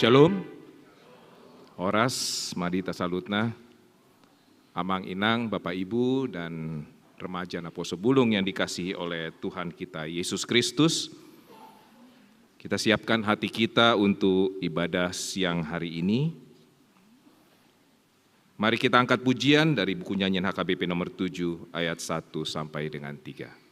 Shalom, Horas, Madita Salutna, Amang Inang, Bapak Ibu, dan remaja Naposo Bulung yang dikasihi oleh Tuhan kita Yesus Kristus. Kita siapkan hati kita untuk ibadah siang hari ini. Mari kita angkat pujian dari buku nyanyian HKBP nomor 7 ayat 1 sampai dengan 3.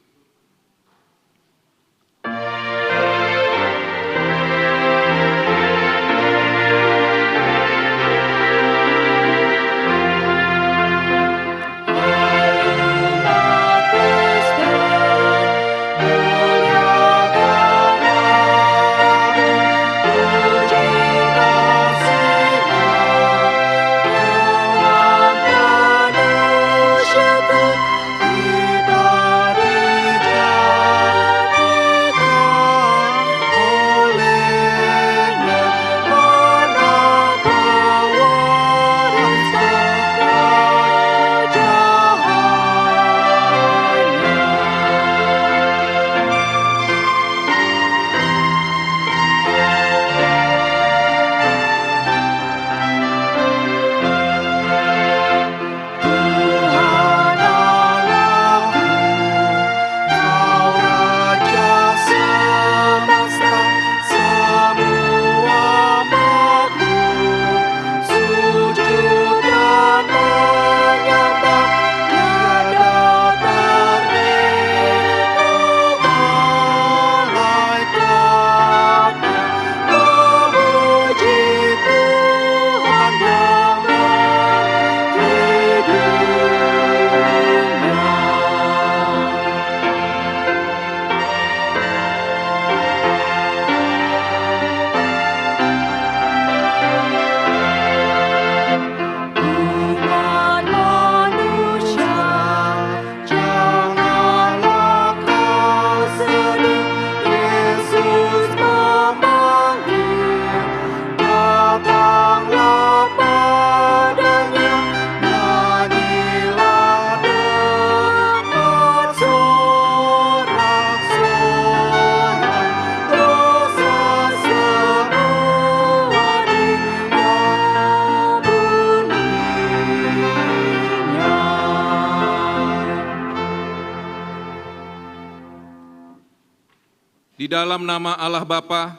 Di dalam nama Allah Bapa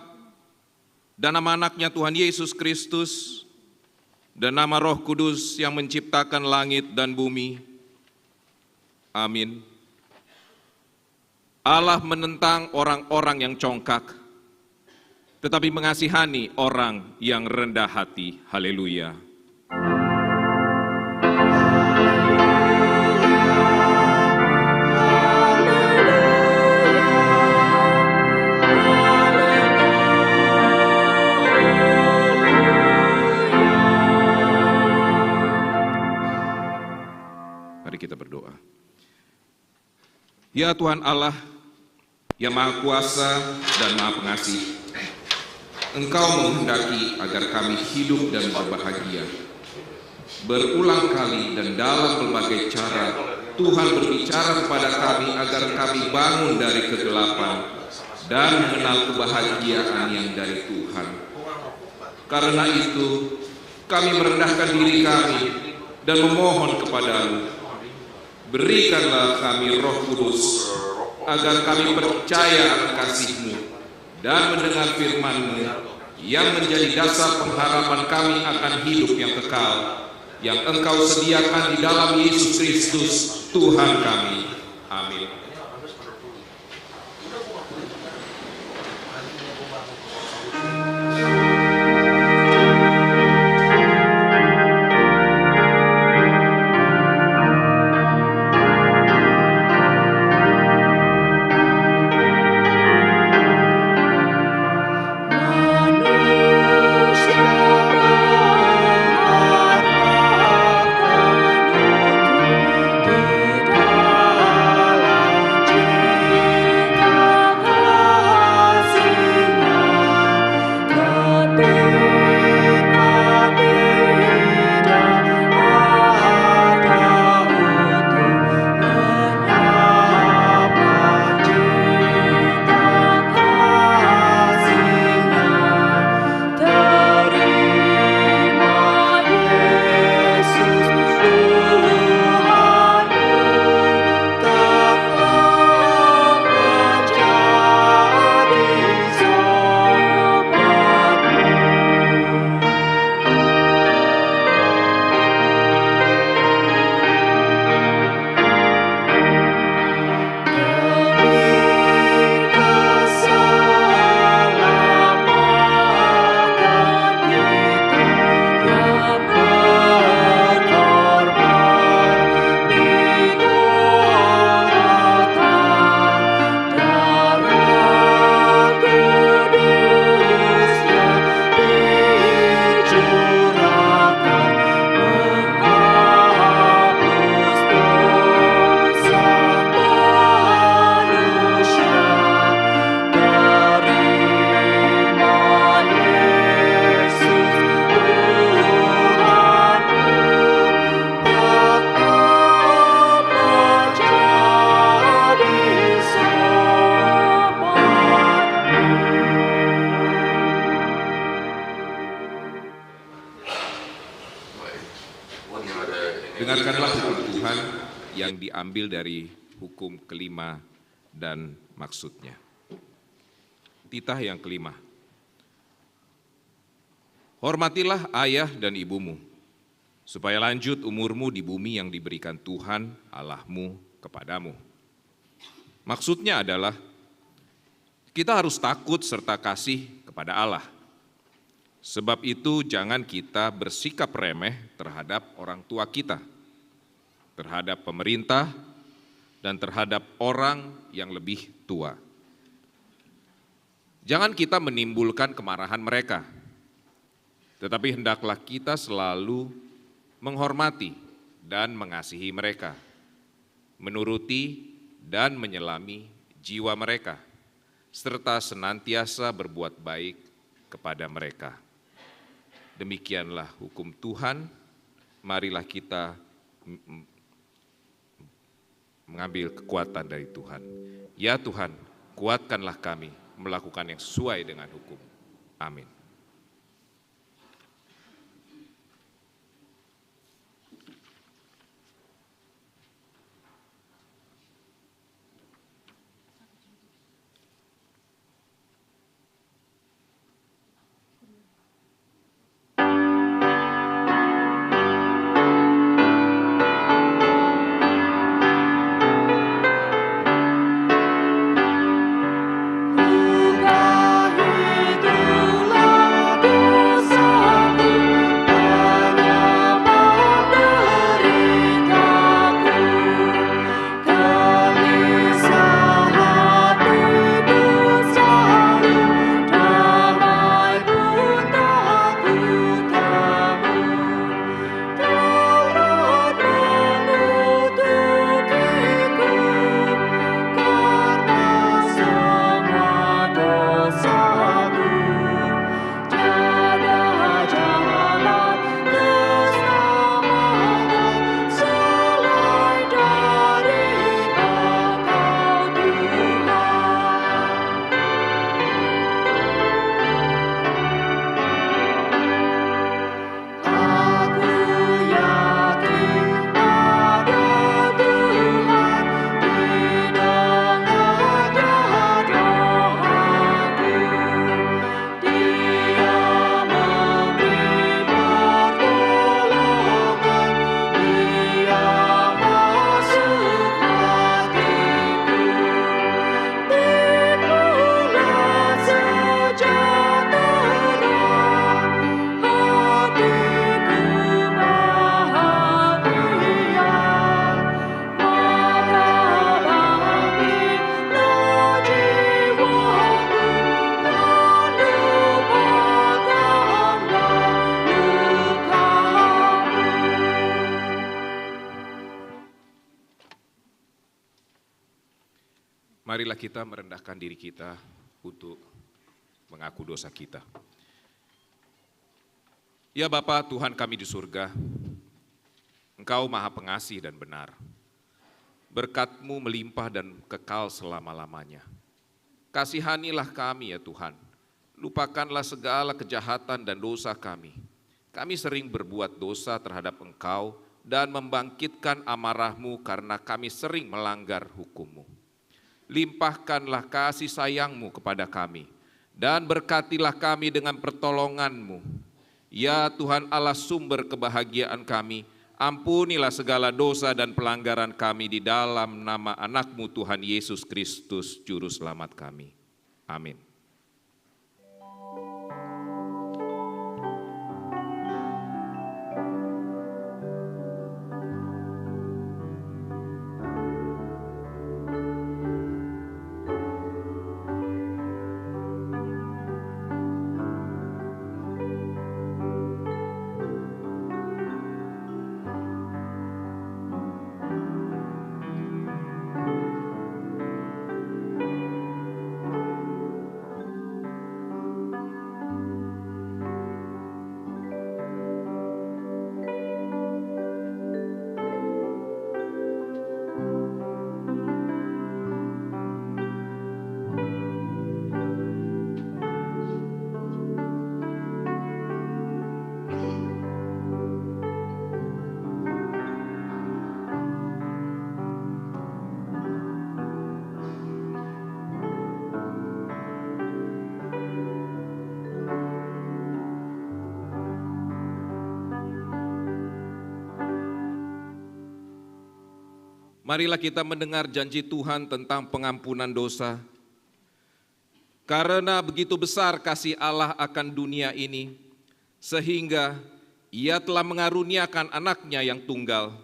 dan nama anaknya Tuhan Yesus Kristus dan nama Roh Kudus yang menciptakan langit dan bumi. Amin. Allah menentang orang-orang yang congkak, tetapi mengasihani orang yang rendah hati. Haleluya. Kita berdoa. Ya Tuhan Allah, yang Maha Kuasa dan Maha Pengasih, Engkau menghendaki agar kami hidup dan berbahagia. Berulang kali dan dalam berbagai cara, Tuhan berbicara kepada kami agar kami bangun dari kegelapan dan mengenal kebahagiaan yang dari Tuhan. Karena itu, kami merendahkan diri kami dan memohon kepada-Mu. Berikanlah kami Roh Kudus, agar kami percaya akan kasih-Mu dan mendengar firman-Mu yang menjadi dasar pengharapan kami akan hidup yang kekal, yang Engkau sediakan di dalam Yesus Kristus, Tuhan kami. Amin. diambil dari hukum kelima dan maksudnya. Titah yang kelima. Hormatilah ayah dan ibumu, supaya lanjut umurmu di bumi yang diberikan Tuhan Allahmu kepadamu. Maksudnya adalah kita harus takut serta kasih kepada Allah. Sebab itu jangan kita bersikap remeh terhadap orang tua kita, terhadap pemerintah, dan terhadap orang yang lebih tua. Jangan kita menimbulkan kemarahan mereka, tetapi hendaklah kita selalu menghormati dan mengasihi mereka, menuruti dan menyelami jiwa mereka, serta senantiasa berbuat baik kepada mereka. Demikianlah hukum Tuhan, marilah kita mengambil kekuatan dari Tuhan. Ya Tuhan, kuatkanlah kami melakukan yang sesuai dengan hukum. Amin. Marilah kita merendahkan diri kita untuk mengaku dosa kita. Ya Bapa Tuhan kami di surga, Engkau Maha Pengasih dan benar. Berkat-Mu melimpah dan kekal selama-lamanya. Kasihanilah kami ya Tuhan, lupakanlah segala kejahatan dan dosa kami. Kami sering berbuat dosa terhadap Engkau dan membangkitkan amarah-Mu karena kami sering melanggar hukum-Mu. Limpahkanlah kasih sayang-Mu kepada kami, dan berkatilah kami dengan pertolongan-Mu. Ya Tuhan Allah sumber kebahagiaan kami, ampunilah segala dosa dan pelanggaran kami di dalam nama anak-Mu Tuhan Yesus Kristus, Juru Selamat kami. Amin. Marilah kita mendengar janji Tuhan tentang pengampunan dosa. Karena begitu besar kasih Allah akan dunia ini, sehingga Ia telah mengaruniakan anaknya yang tunggal,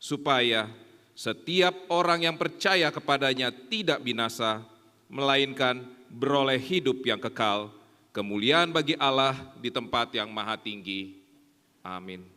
supaya setiap orang yang percaya kepadanya tidak binasa, melainkan beroleh hidup yang kekal. Kemuliaan bagi Allah di tempat yang maha tinggi. Amin.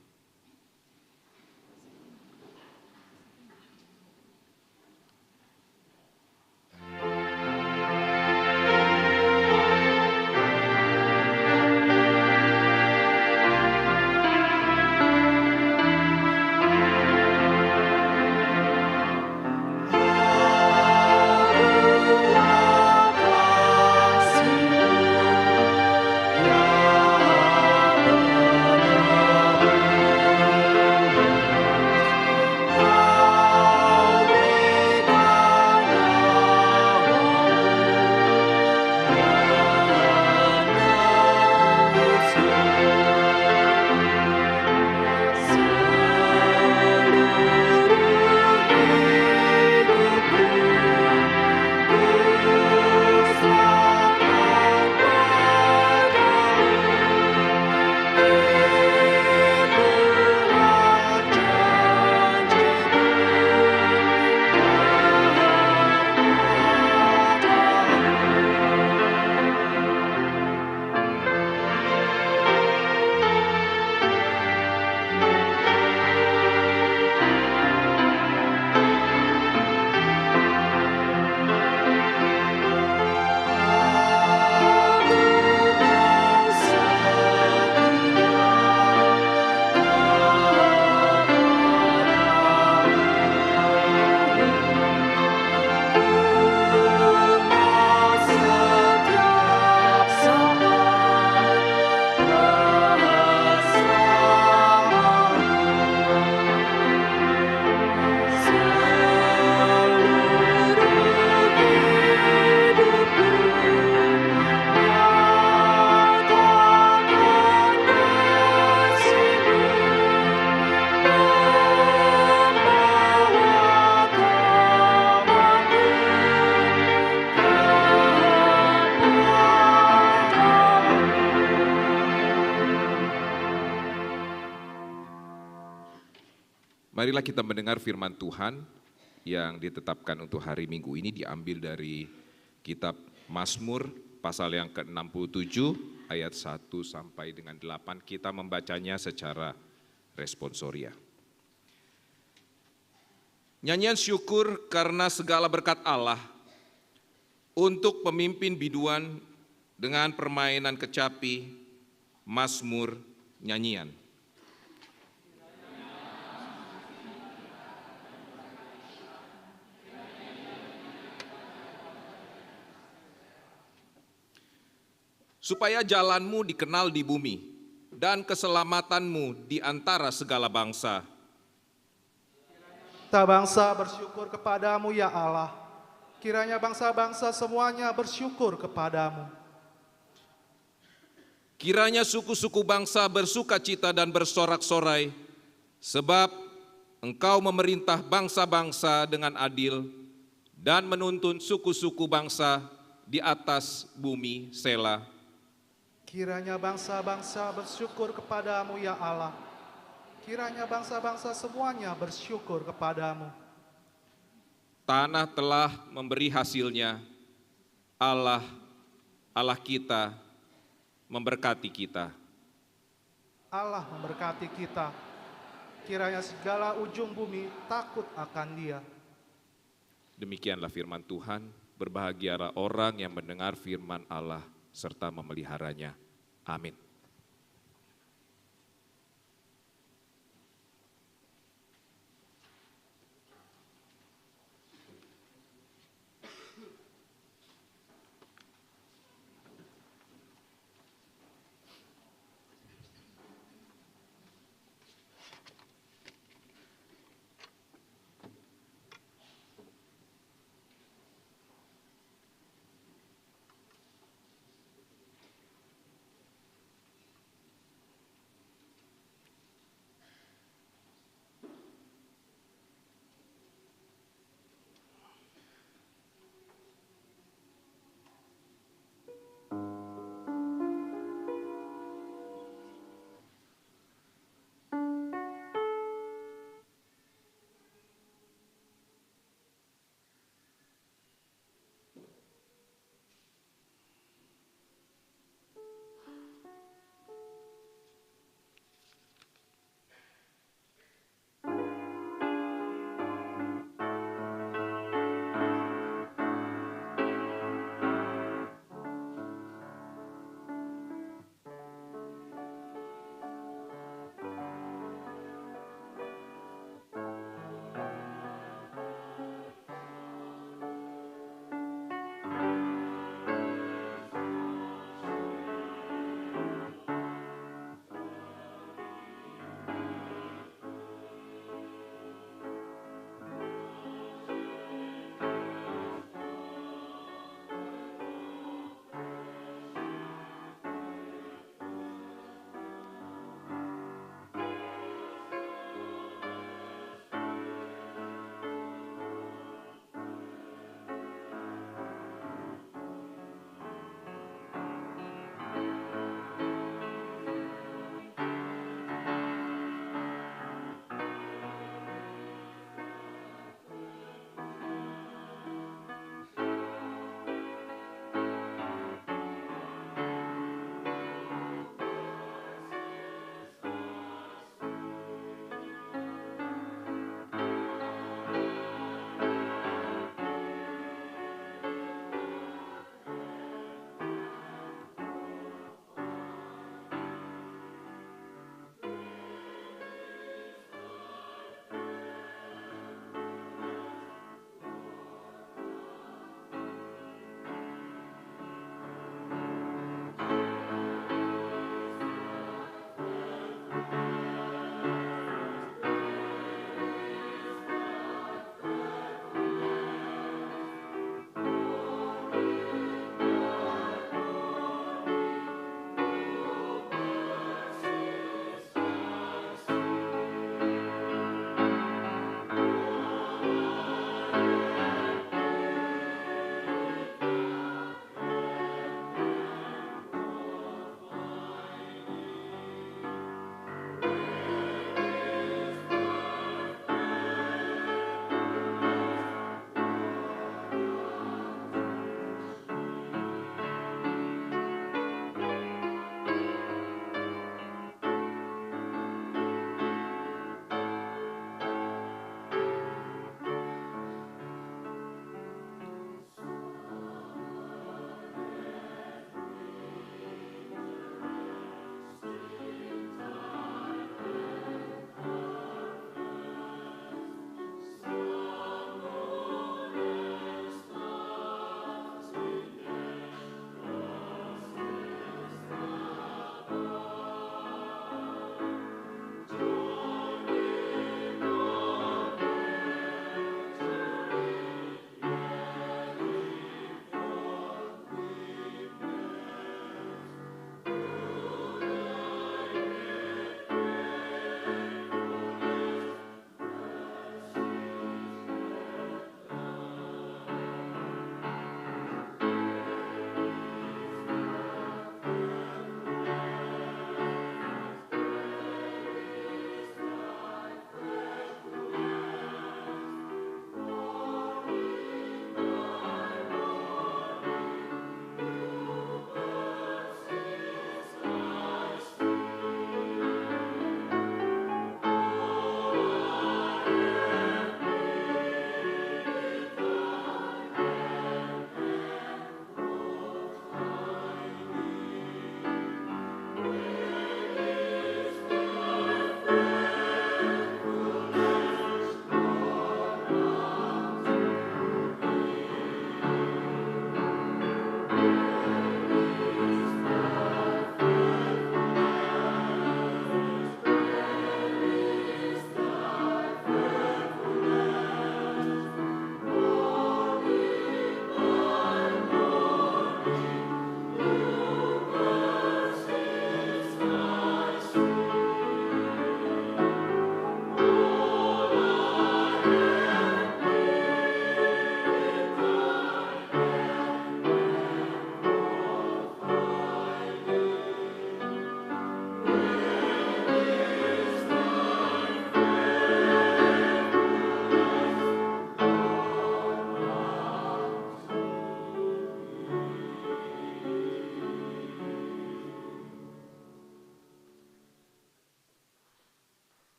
Marilah kita mendengar firman Tuhan yang ditetapkan untuk hari Minggu ini diambil dari kitab Mazmur pasal yang ke-67 ayat 1 sampai dengan 8. Kita membacanya secara responsoria. Nyanyian syukur karena segala berkat Allah untuk pemimpin biduan dengan permainan kecapi, Mazmur nyanyian. Supaya jalanmu dikenal di bumi dan keselamatanmu di antara segala bangsa. Kita bangsa bersyukur kepadamu ya Allah. Kiranya bangsa-bangsa semuanya bersyukur kepadamu. Kiranya suku-suku bangsa bersukacita dan bersorak-sorai, sebab Engkau memerintah bangsa-bangsa dengan adil dan menuntun suku-suku bangsa di atas bumi. Selah. Kiranya bangsa-bangsa bersyukur kepadamu ya Allah. Kiranya bangsa-bangsa semuanya bersyukur kepadamu. Tanah telah memberi hasilnya. Allah kita memberkati kita. Allah memberkati kita. Kiranya segala ujung bumi takut akan Dia. Demikianlah firman Tuhan. Berbahagialah orang yang mendengar firman Allah serta memeliharanya. Amin.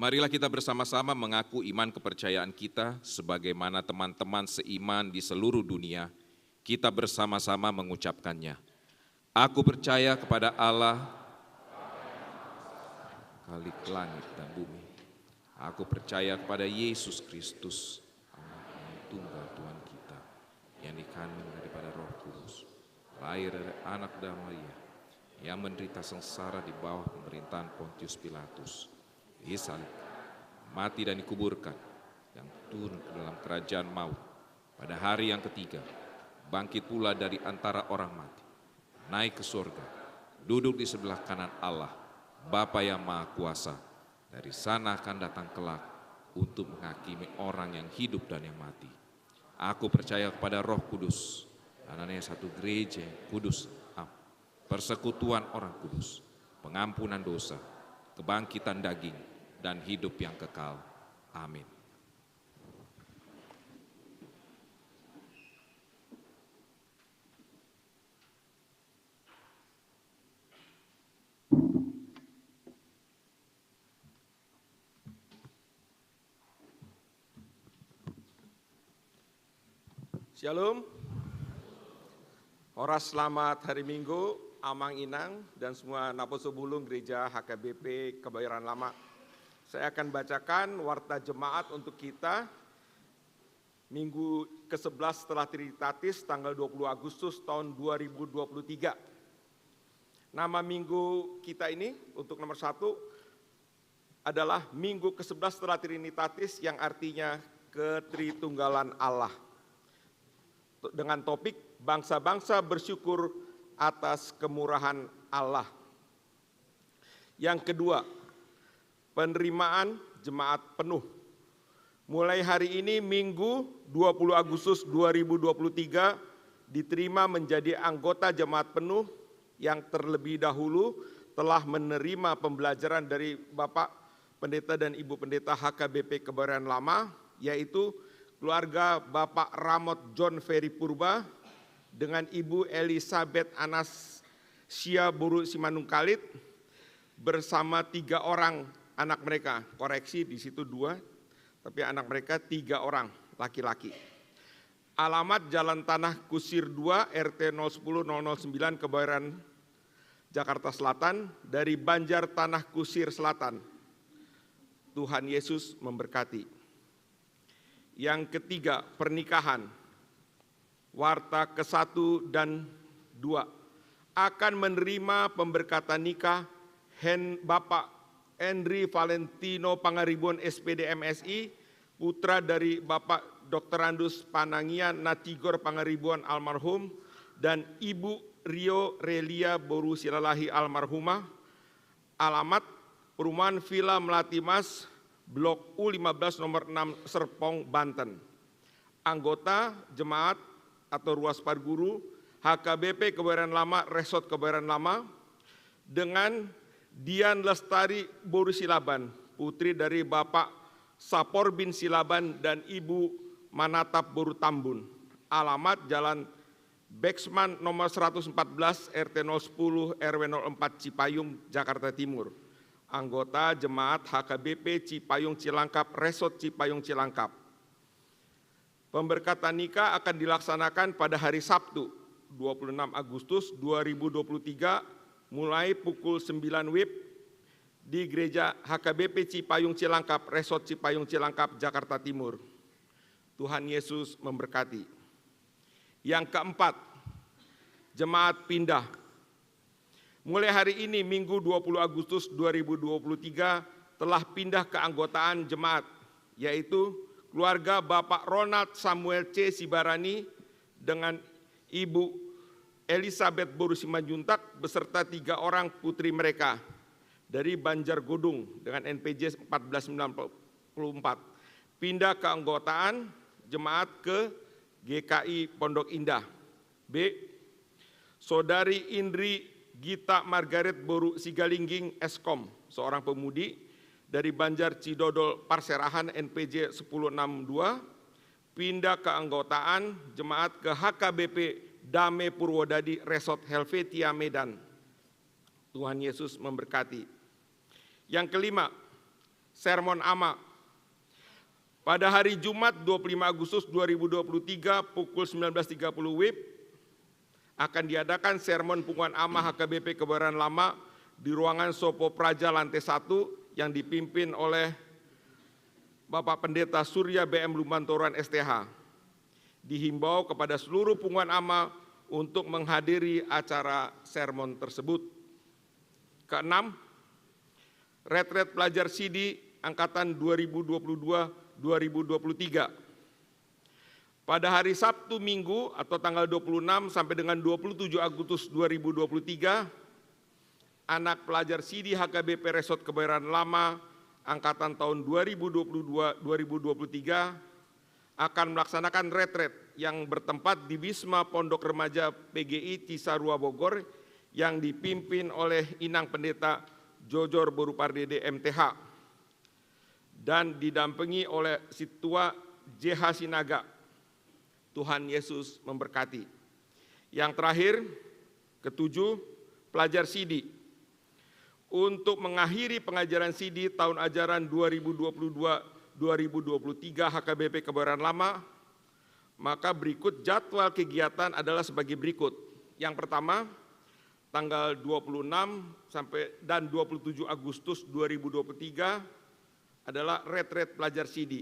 Marilah kita bersama-sama mengaku iman kepercayaan kita sebagaimana teman-teman seiman di seluruh dunia. Kita bersama-sama mengucapkannya. Aku percaya kepada Allah, Khalik langit dan bumi. Aku percaya kepada Yesus Kristus, Anak yang tunggal Tuhan kita, yang dikandung daripada Roh Kudus, lahir dari anak dan Maria, yang menderita sengsara di bawah pemerintahan Pontius Pilatus, disalib, mati dan dikuburkan, yang turun ke dalam kerajaan maut, pada hari yang ketiga, bangkit pula dari antara orang mati, naik ke surga, duduk di sebelah kanan Allah, Bapa yang Maha Kuasa, dari sana akan datang kelak untuk menghakimi orang yang hidup dan yang mati. Aku percaya kepada Roh Kudus, adanya satu gereja yang kudus, persekutuan orang kudus, pengampunan dosa, kebangkitan daging, dan hidup yang kekal. Amin. Shalom. Horas selamat hari Minggu, Amang Inang, dan semua Naposo Bulung Gereja HKBP Kebayoran Lama. Saya akan bacakan warta jemaat untuk kita Minggu ke-11 setelah Trinitatis tanggal 20 Agustus tahun 2023. Nama minggu kita ini untuk nomor 1 adalah Minggu ke-11 setelah Trinitatis yang artinya Ketritunggalan Allah. Dengan topik bangsa-bangsa bersyukur atas kemurahan Allah. Yang kedua, penerimaan jemaat penuh. Mulai hari ini Minggu 20 Agustus 2023 diterima menjadi anggota jemaat penuh yang terlebih dahulu telah menerima pembelajaran dari Bapak Pendeta dan Ibu Pendeta HKBP Kebayoran Lama, yaitu keluarga Bapak Ramot John Ferry Purba dengan Ibu Elizabeth Anastasia Buru Simanungkalit bersama 3 orang anak mereka. Koreksi di situ 2, tapi anak mereka 3 orang laki-laki. Alamat Jalan Tanah Kusir 2 RT 010-009 Kebayoran Jakarta Selatan dari Banjar Tanah Kusir Selatan. Tuhan Yesus memberkati. Yang ketiga, pernikahan. Warta ke-1 dan 2 akan menerima pemberkatan nikah Bapak Henry Valentino Pangaribuan SPD MSI, putra dari Bapak Dr. Andus Panangian Natigor Pangaribuan almarhum dan Ibu Rio Relia Boru Silalahi almarhumah. Alamat Perumahan Villa Melati Mas, Blok U15 nomor 6 Serpong, Banten. Anggota jemaat atau ruas parguru HKBP Kebayoran Lama Resort Kebayoran Lama dengan Dian Lestari Boru Silaban, putri dari Bapak Sapor bin Silaban dan Ibu Manatap Boru Tambun. Alamat Jalan Beksman nomor 114 RT 010 RW 04 Cipayung, Jakarta Timur. Anggota jemaat HKBP Cipayung Cilangkap, Resort Cipayung Cilangkap. Pemberkatan nikah akan dilaksanakan pada hari Sabtu 26 Agustus 2023 mulai pukul 9 WIB di Gereja HKBP Cipayung Cilangkap, Resort Cipayung Cilangkap, Jakarta Timur. Tuhan Yesus memberkati. Yang keempat, jemaat pindah. Mulai hari ini Minggu 20 Agustus 2023 telah pindah keanggotaan jemaat, yaitu keluarga Bapak Ronald Samuel C. Sibarani dengan Ibu Elizabeth Boru Simanjuntak beserta 3 orang putri mereka dari Banjargodung dengan NPJ 1494. Pindah keanggotaan jemaat ke GKI Pondok Indah. B. Saudari Indri Gita Margaret Boru Sigalingging Eskom, seorang pemudi dari Banjar Cidodol Parserahan NPJ 1062, pindah keanggotaan jemaat ke HKBP Dame Purwodadi Resort Helvetia Medan. Tuhan Yesus memberkati. Yang kelima, sermon Ama. Pada hari Jumat 25 Agustus 2023 pukul 19.30 WIB akan diadakan sermon pengukuhan Ama HKBP Kebayoran Lama di ruangan Sopo Praja lantai 1 yang dipimpin oleh Bapak Pendeta Surya BM Lumbantoran STH. Dihimbau kepada seluruh pengukuhan Ama untuk menghadiri acara sermon tersebut. Keenam, retret pelajar CD angkatan 2022-2023. Pada hari Sabtu Minggu atau tanggal 26 sampai dengan 27 Agustus 2023, anak pelajar CD HKBP Resort Kebayoran Lama angkatan tahun 2022-2023 akan melaksanakan retret yang bertempat di Wisma Pondok Remaja PGI Cisarua Bogor yang dipimpin oleh Inang Pendeta Jojor Borupardede MTH dan didampingi oleh Situa JH Sinaga. Tuhan Yesus memberkati. Yang terakhir, ketujuh, pelajar CD. Untuk mengakhiri pengajaran CD tahun ajaran 2022-2023 HKBP Kebayoran Lama, maka berikut jadwal kegiatan adalah sebagai berikut. Yang pertama, tanggal 26 sampai dan 27 Agustus 2023 adalah retret pelajar CD.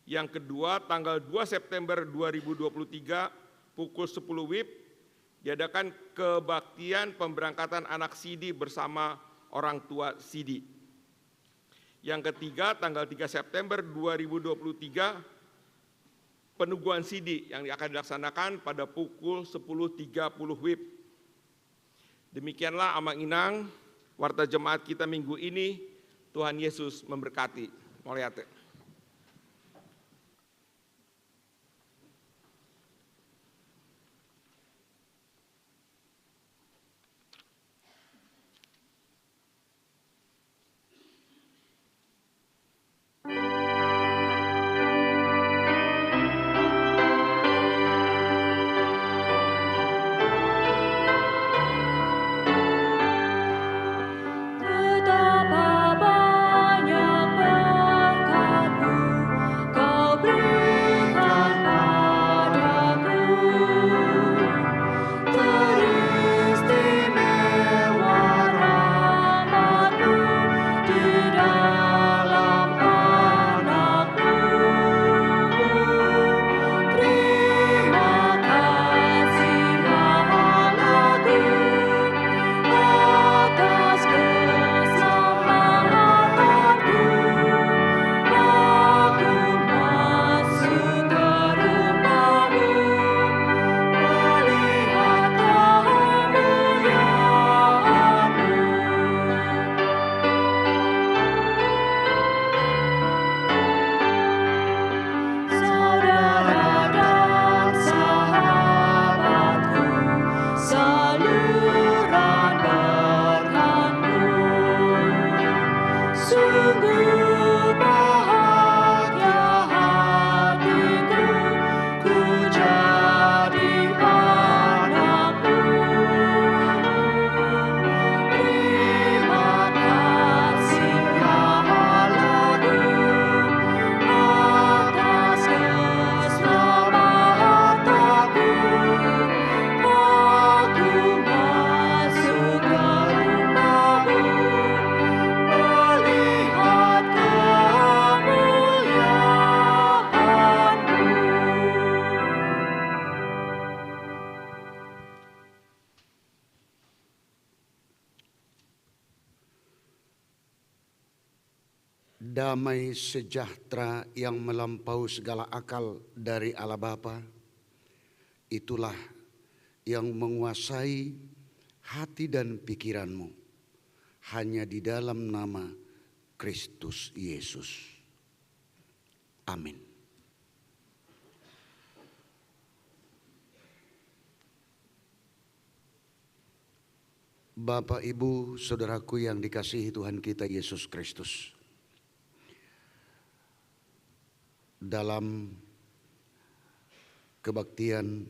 Yang kedua, tanggal 2 September 2023 pukul 10 WIB diadakan kebaktian pemberangkatan anak CD bersama orang tua CD. Yang ketiga, tanggal 3 September 2023 peneguhan CD yang akan dilaksanakan pada pukul 10.30 WIB. Demikianlah Amang Inang, warta jemaat kita minggu ini. Tuhan Yesus memberkati. Moliate. Damai sejahtera yang melampaui segala akal dari Allah Bapa, itulah yang menguasai hati dan pikiranmu hanya di dalam nama Kristus Yesus. Amin. Bapak, Ibu, Saudaraku yang dikasihi Tuhan kita Yesus Kristus. Dalam kebaktian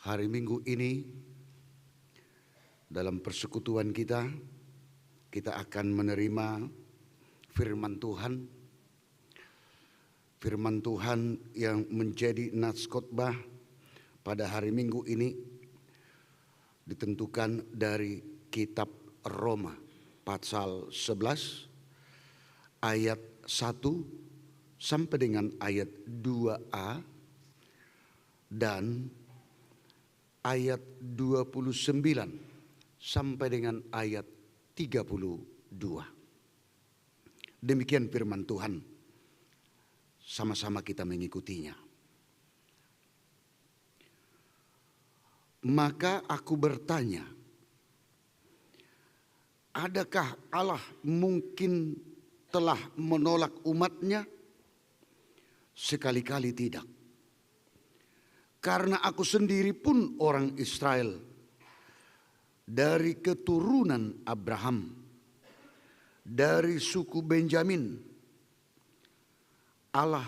hari Minggu ini, dalam persekutuan kita kita akan menerima firman Tuhan. Firman Tuhan yang menjadi nats khotbah pada hari Minggu ini ditentukan dari kitab Roma pasal 11 ayat 1 sampai dengan ayat 2a dan ayat 29 sampai dengan ayat 32. Demikian firman Tuhan. Sama-sama kita mengikutinya. Maka aku bertanya, adakah Allah mungkin telah menolak umatnya? Sekali-kali tidak. Karena aku sendiri pun orang Israel, dari keturunan Abraham, dari suku Benjamin. Allah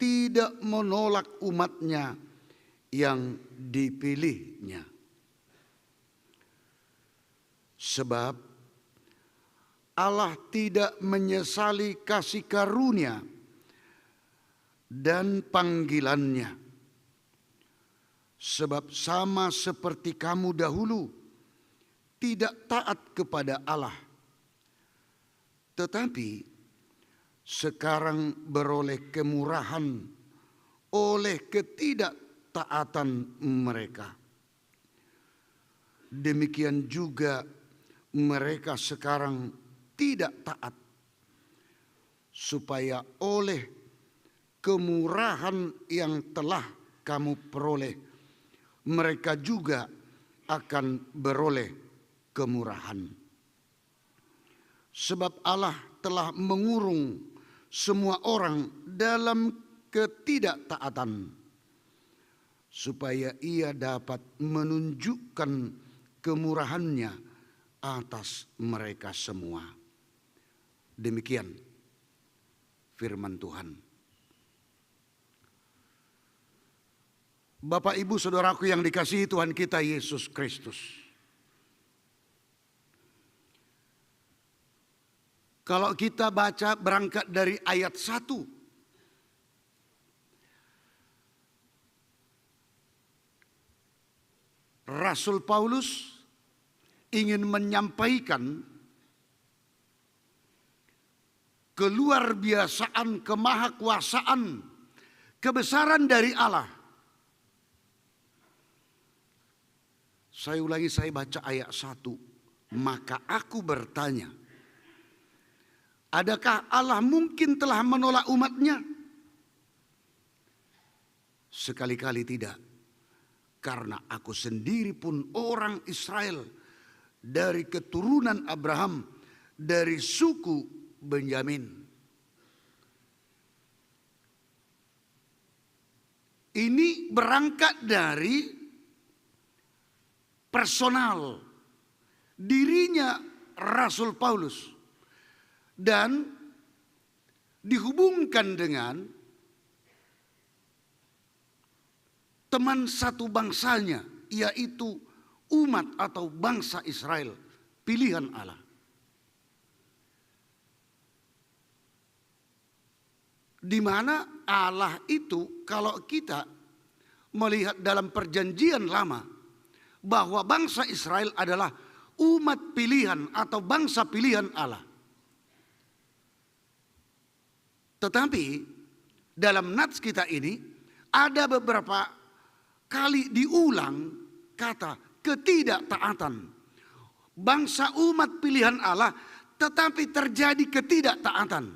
tidak menolak umatnya yang dipilihnya. Sebab Allah tidak menyesali kasih karunia dan panggilannya. Sebab sama seperti kamu dahulu tidak taat kepada Allah, tetapi sekarang beroleh kemurahan oleh ketidaktaatan mereka. Demikian juga mereka sekarang tidak taat, supaya oleh kemurahan yang telah kamu peroleh, mereka juga akan beroleh kemurahan. Sebab Allah telah mengurung semua orang dalam ketidaktaatan, supaya ia dapat menunjukkan kemurahannya atas mereka semua. Demikian firman Tuhan. Bapak, Ibu, Saudaraku yang dikasihi Tuhan kita Yesus Kristus. Kalau kita baca berangkat dari ayat 1. Rasul Paulus ingin menyampaikan keluarbiasaan, kemahakuasaan, kebesaran dari Allah. Saya ulangi, saya baca ayat 1. Maka aku bertanya, adakah Allah mungkin telah menolak umatnya? Sekali-kali tidak. Karena aku sendiri pun orang Israel, dari keturunan Abraham, dari suku Benyamin. Ini berangkat dari personal dirinya Rasul Paulus. Dan dihubungkan dengan teman satu bangsanya, yaitu umat atau bangsa Israel, pilihan Allah. Di mana Allah itu, kalau kita melihat dalam perjanjian lama, bahwa bangsa Israel adalah umat pilihan atau bangsa pilihan Allah. Tetapi dalam nats kita ini ada beberapa kali diulang kata ketidaktaatan. Bangsa umat pilihan Allah tetapi terjadi ketidaktaatan.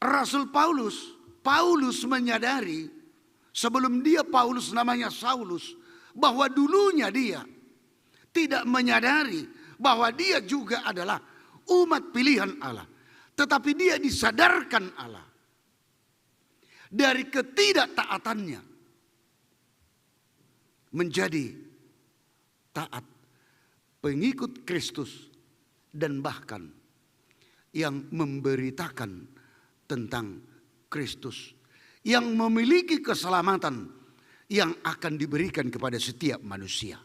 Rasul Paulus menyadari sebelum dia Paulus namanya Saulus, bahwa dulunya dia tidak menyadari bahwa dia juga adalah umat pilihan Allah. Tetapi dia disadarkan Allah dari ketidaktaatannya menjadi taat, pengikut Kristus, dan bahkan yang memberitakan tentang Kristus yang memiliki keselamatan yang akan diberikan kepada setiap manusia.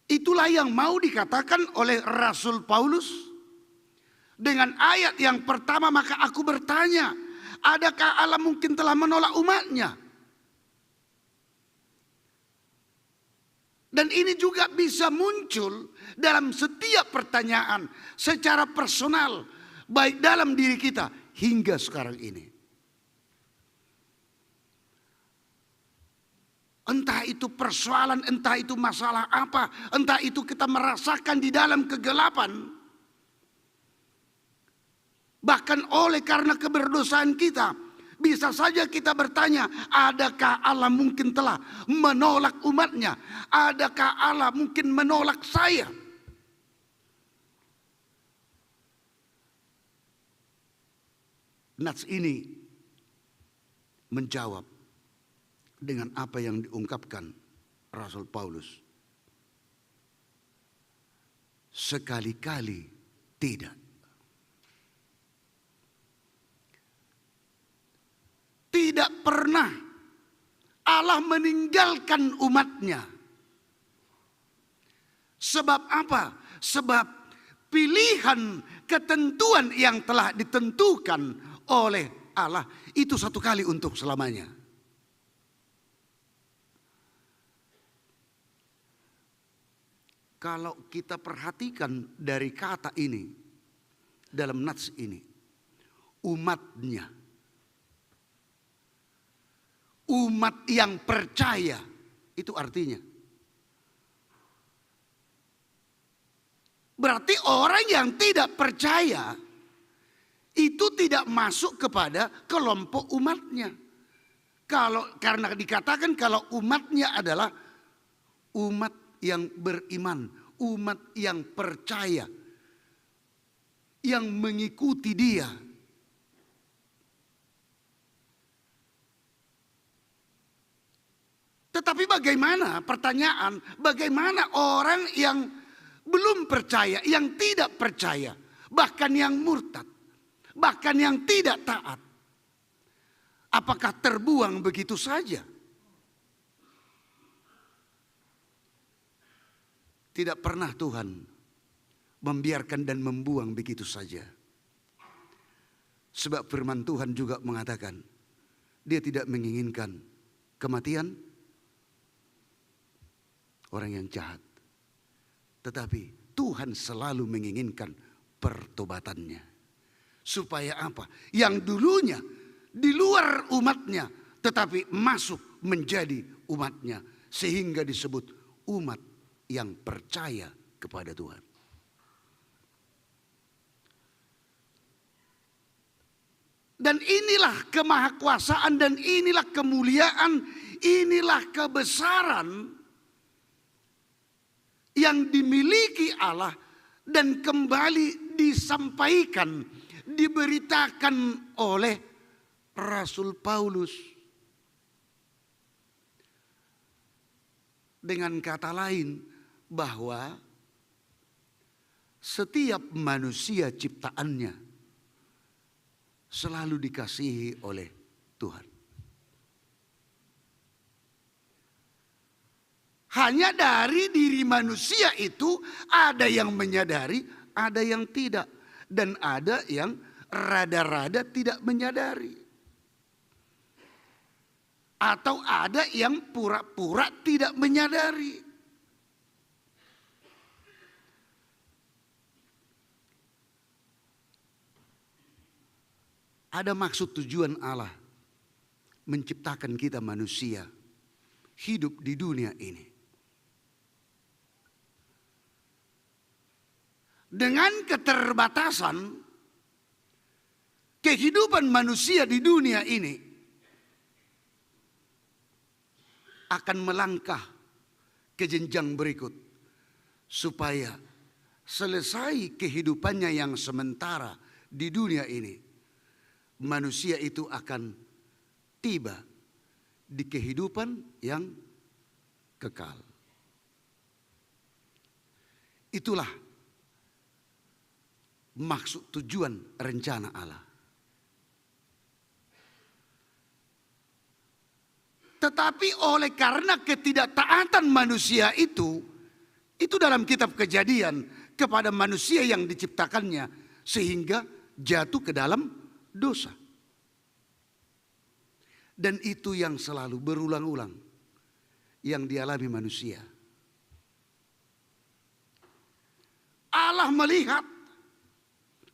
Itulah yang mau dikatakan oleh Rasul Paulus dengan ayat yang pertama, maka aku bertanya, adakah Allah mungkin telah menolak umatnya? Dan ini juga bisa muncul dalam setiap pertanyaan secara personal, baik dalam diri kita hingga sekarang ini. Entah itu persoalan, entah itu masalah apa, entah itu kita merasakan di dalam kegelapan. Bahkan oleh karena keberdosaan kita, bisa saja kita bertanya, adakah Allah mungkin telah menolak umatnya? Adakah Allah mungkin menolak saya? Nats ini menjawab dengan apa yang diungkapkan Rasul Paulus. Sekali-kali tidak. Tidak pernah Allah meninggalkan umatnya. Sebab apa? Sebab pilihan ketentuan yang telah ditentukan oleh Allah itu satu kali untuk selamanya. Kalau kita perhatikan dari kata ini dalam nats ini, umatnya, umat yang percaya, itu artinya. Berarti orang yang tidak percaya itu tidak masuk kepada kelompok umatnya. Karena dikatakan kalau umatnya adalah umat yang beriman, umat yang percaya, yang mengikuti Dia. Tetapi bagaimana pertanyaan, bagaimana orang yang belum percaya, yang tidak percaya, bahkan yang murtad, bahkan yang tidak taat, apakah terbuang begitu saja? Tidak pernah Tuhan membiarkan dan membuang begitu saja. Sebab firman Tuhan juga mengatakan, Dia tidak menginginkan kematian orang yang jahat. Tetapi Tuhan selalu menginginkan pertobatannya. Supaya apa? Yang dulunya di luar umatnya, tetapi masuk menjadi umatnya. Sehingga disebut umat yang percaya kepada Tuhan. Dan inilah kemahakuasaan dan inilah kemuliaan, inilah kebesaran yang dimiliki Allah dan kembali disampaikan, diberitakan oleh Rasul Paulus. Dengan kata lain, bahwa setiap manusia ciptaannya selalu dikasihi oleh Tuhan. Hanya dari diri manusia itu ada yang menyadari, ada yang tidak. Dan ada yang rada-rada tidak menyadari. Atau ada yang pura-pura tidak menyadari. Ada maksud tujuan Allah menciptakan kita manusia hidup di dunia ini. Dengan keterbatasan kehidupan manusia di dunia ini akan melangkah ke jenjang berikut supaya selesai kehidupannya yang sementara di dunia ini. Manusia itu akan tiba di kehidupan yang kekal. Itulah maksud tujuan rencana Allah. Tetapi oleh karena ketidaktaatan manusia itu, Itu dalam kitab Kejadian kepada manusia yang diciptakannya sehingga jatuh ke dalam dosa. Dan itu yang selalu berulang-ulang yang dialami manusia. Allah melihat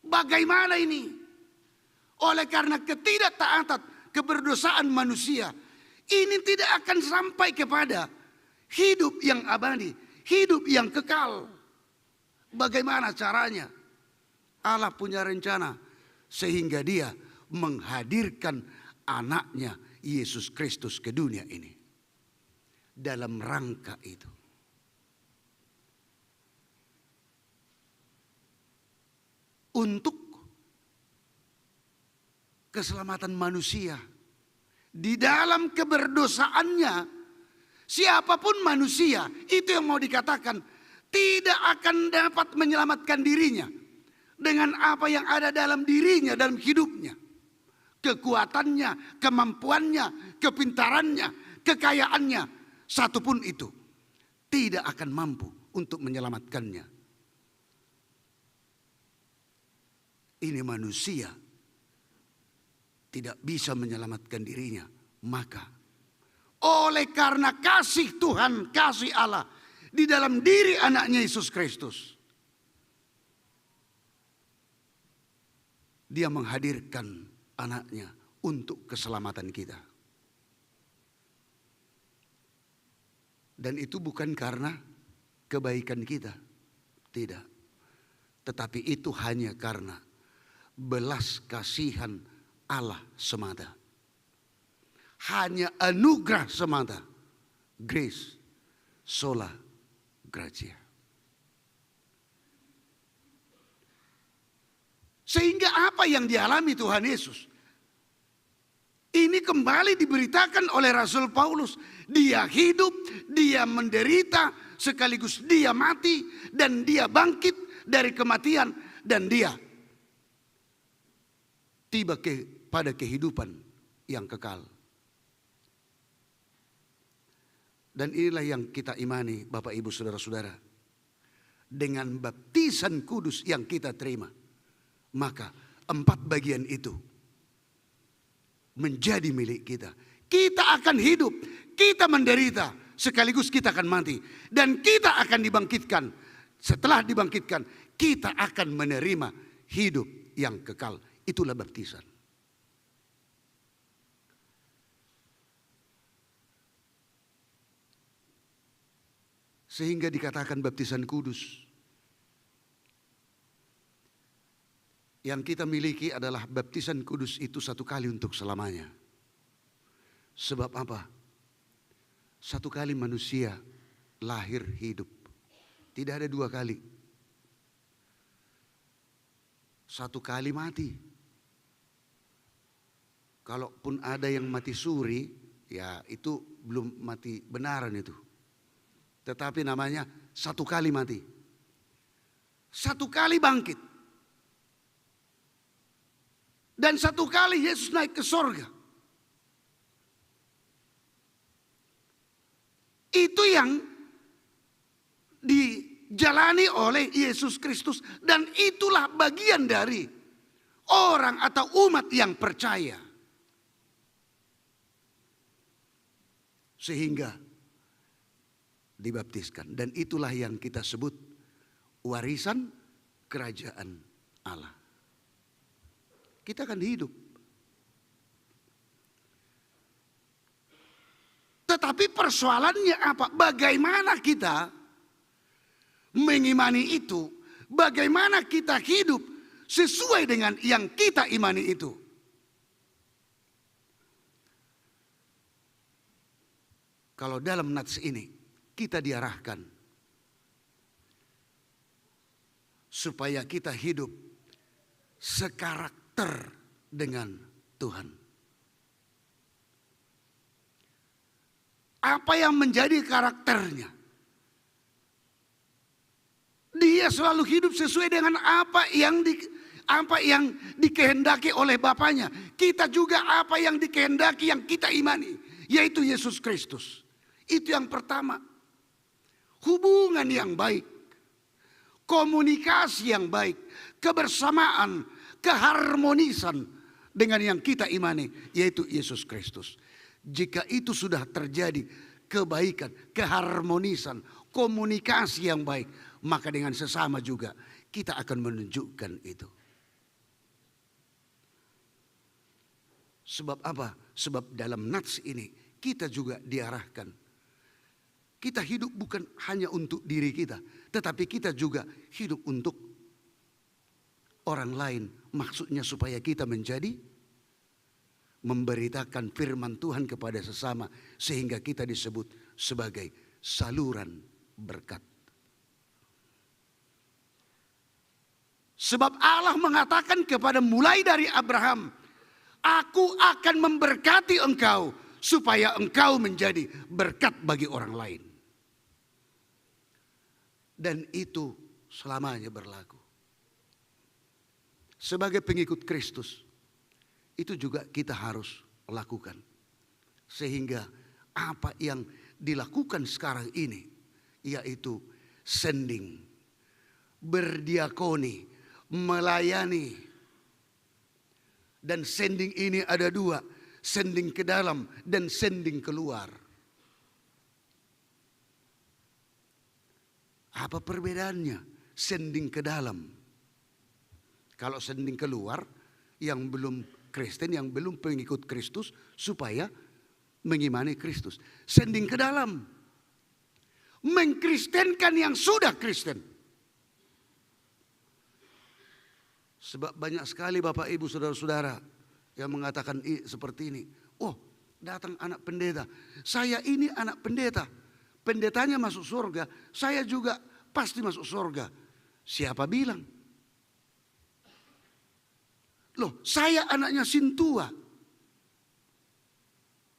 bagaimana ini. Oleh karena ketidaktaatan, keberdosaan manusia, ini tidak akan sampai kepada hidup yang abadi, hidup yang kekal. Bagaimana caranya? Allah punya rencana sehingga Dia menghadirkan anaknya Yesus Kristus ke dunia ini. Dalam rangka itu. Untuk keselamatan manusia. Di dalam keberdosaannya, siapapun manusia, itu yang mau dikatakan, tidak akan dapat menyelamatkan dirinya dengan apa yang ada dalam dirinya, dalam hidupnya. Kekuatannya, kemampuannya, kepintarannya, kekayaannya, satupun itu tidak akan mampu untuk menyelamatkannya. Ini manusia tidak bisa menyelamatkan dirinya. Maka oleh karena kasih Tuhan, kasih Allah di dalam diri anaknya Yesus Kristus, Dia menghadirkan anaknya untuk keselamatan kita. Dan itu bukan karena kebaikan kita. Tidak. Tetapi itu hanya karena belas kasihan Allah semata. Hanya anugerah semata. Grace sola gratia. Sehingga apa yang dialami Tuhan Yesus, ini kembali diberitakan oleh Rasul Paulus. Dia hidup, dia menderita, sekaligus dia mati, dan dia bangkit dari kematian, dan dia tiba pada kehidupan yang kekal. Dan inilah yang kita imani, Bapak Ibu Saudara-saudara. Dengan baptisan kudus yang kita terima, maka 4 bagian itu menjadi milik kita. Kita akan hidup, kita menderita, sekaligus kita akan mati. Dan kita akan dibangkitkan. Setelah dibangkitkan, kita akan menerima hidup yang kekal. Itulah baptisan. Sehingga dikatakan baptisan kudus. Yang kita miliki adalah baptisan kudus itu 1 kali untuk selamanya. Sebab apa? 1 kali manusia lahir hidup. Tidak ada 2 kali. 1 kali mati. Kalaupun ada yang mati suri, ya itu belum mati benaran itu. Tetapi namanya 1 kali mati. 1 kali bangkit. Dan 1 kali Yesus naik ke sorga. Itu yang dijalani oleh Yesus Kristus. Dan itulah bagian dari orang atau umat yang percaya. Sehingga dibaptiskan. Dan itulah yang kita sebut warisan kerajaan Allah. Kita akan hidup. Tetapi persoalannya apa? Bagaimana kita mengimani itu? Bagaimana kita hidup sesuai dengan yang kita imani itu? Kalau dalam nats ini kita diarahkan supaya kita hidup sekarakter dengan Tuhan. Apa yang menjadi karakternya? Dia selalu hidup sesuai dengan apa yang dikehendaki oleh Bapaknya. Kita juga apa yang dikehendaki yang kita imani, yaitu Yesus Kristus. Itu yang pertama. hubungan yang baik, komunikasi yang baik, kebersamaan, keharmonisan dengan yang kita imani, yaitu Yesus Kristus. Jika itu sudah terjadi, kebaikan, keharmonisan, komunikasi yang baik, maka dengan sesama juga kita akan menunjukkan itu. Sebab apa? Sebab dalam nats ini kita juga diarahkan. Kita hidup bukan hanya untuk diri kita, tetapi kita juga hidup untuk orang lain. Maksudnya supaya kita menjadi memberitakan firman Tuhan kepada sesama, sehingga kita disebut sebagai saluran berkat. Sebab Allah mengatakan kepada mulai dari Abraham, aku akan memberkati engkau supaya engkau menjadi berkat bagi orang lain. Dan itu selamanya berlaku. Sebagai pengikut Kristus, itu juga kita harus lakukan. Sehingga apa yang dilakukan sekarang ini, yaitu sending, berdiakoni, melayani. Dan sending ini ada dua, sending ke dalam dan sending keluar. Apa perbedaannya? Sending ke dalam. Kalau sending keluar, yang belum Kristen, yang belum pengikut Kristus, supaya mengimani Kristus. Sending ke dalam, mengkristenkan yang sudah Kristen. Sebab banyak sekali Bapak Ibu Saudara-saudara yang mengatakan seperti ini. Oh, datang anak pendeta, saya ini anak pendeta, pendetanya masuk surga, saya juga pasti masuk surga. Siapa bilang? Loh, saya anaknya sintua.